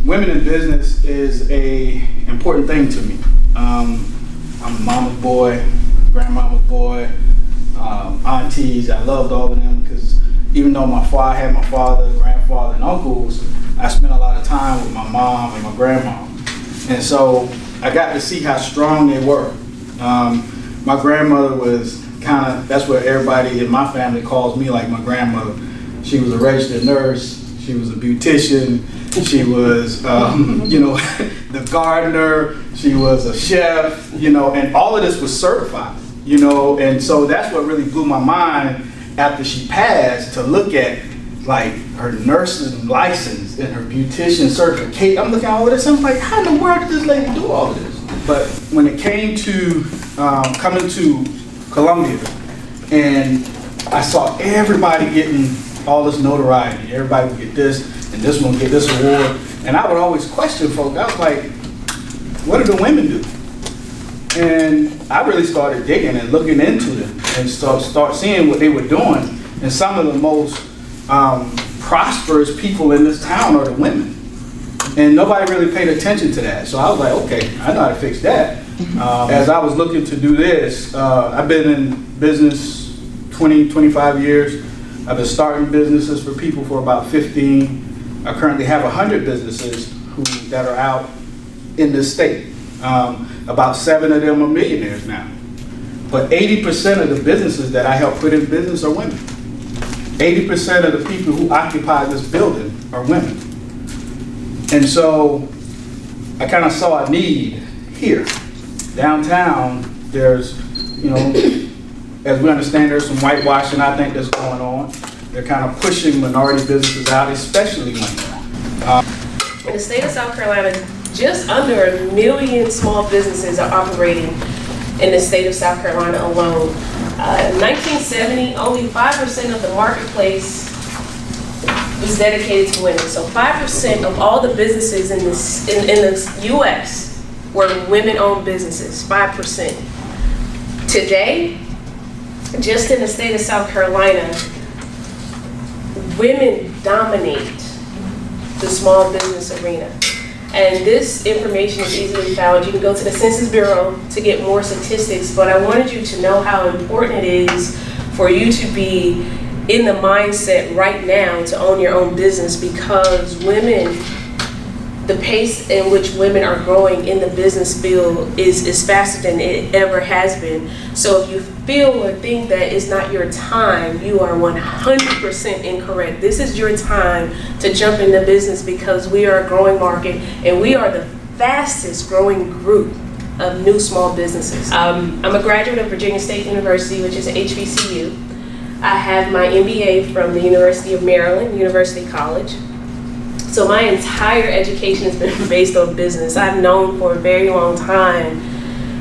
women in business is a important thing to me. I'm a mama's boy, grandmama's boy, aunties. I loved all of them because even though I had my father, grandfather, and uncles, I spent a lot of time with my mom and my grandma. And so I got to see how strong they were. My grandmother was that's what everybody in my family calls me, like my grandmother. She was a registered nurse, she was a beautician, she was, the gardener, she was a chef, and all of this was certified, and so that's what really blew my mind after she passed, to look at like her nursing license and her beautician certificate. I'm looking at all of this, I'm like, how in the world did this lady do all of this? But when it came to coming to Columbia, and I saw everybody getting all this notoriety, everybody would get this, and this one would get this award, and I would always question folks. I was like, what do the women do? And I really started digging and looking into them and start seeing what they were doing. And some of the most prosperous people in this town are the women. And nobody really paid attention to that. So I was like, okay, I know how to fix that. As I was looking to do this, I've been in business 20, 25 years. I've been starting businesses for people for about 15. I currently have 100 businesses that are out in this state. About 7 of them are millionaires now. But 80% of the businesses that I help put in business are women. 80% of the people who occupy this building are women. And so I kind of saw a need here. Downtown, there's, as we understand, there's some whitewashing, I think, that's going on. They're kind of pushing minority businesses out, especially women. In the state of South Carolina, just under 1 million small businesses are operating in the state of South Carolina alone. In 1970, only 5% of the marketplace was dedicated to women. So 5% of all the businesses in the U.S. were women-owned businesses, 5%. Today, just in the state of South Carolina, women dominate the small business arena. And this information is easily found. You can go to the Census Bureau to get more statistics, but I wanted you to know how important it is for you to be in the mindset right now to own your own business, because women, the pace in which women are growing in the business field is faster than it ever has been. So if you feel or think that it's not your time, you are 100% incorrect. This is your time to jump into business, because we are a growing market and we are the fastest growing group of new small businesses. I'm a graduate of Virginia State University, which is a HBCU. I have my MBA from the University of Maryland, University College. So my entire education has been based on business. I've known for a very long time,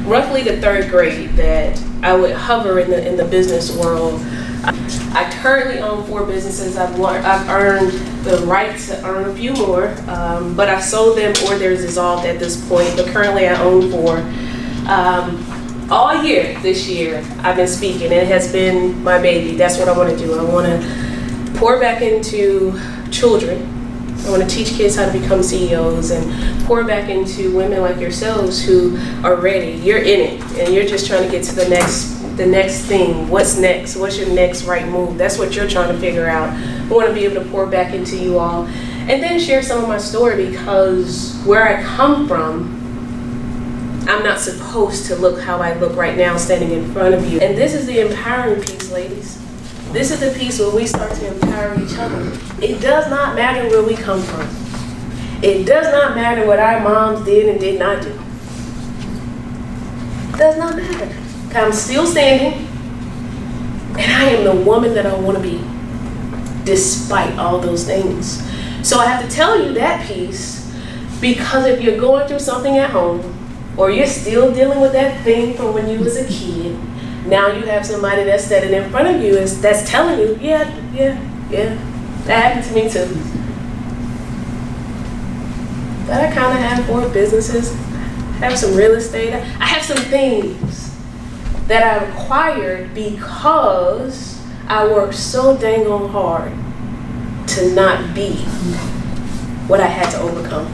roughly the 3rd grade, that I would hover in the business world. I currently own 4 businesses. I've earned the right to earn a few more, but I've sold them or they're dissolved at this point. But currently I own 4. All year this year I've been speaking. It has been my baby. That's what I want to do. I want to pour back into children. I want to teach kids how to become CEOs and pour back into women like yourselves who are ready. You're in it and you're just trying to get to the next thing. What's next? What's your next right move? That's what you're trying to figure out. I want to be able to pour back into you all and then share some of my story, because where I come from, I'm not supposed to look how I look right now standing in front of you. And this is the empowering piece, ladies. This is the piece where we start to empower each other. It does not matter where we come from. It does not matter what our moms did and did not do. It does not matter. I'm still standing, and I am the woman that I want to be, despite all those things. So I have to tell you that piece, because if you're going through something at home, or you're still dealing with that thing from when you was a kid, now you have somebody that's standing in front of you that's telling you, yeah, that happened to me too. But I kind of have 4 businesses, I have some real estate, I have some things that I acquired because I worked so dang on hard to not be what I had to overcome.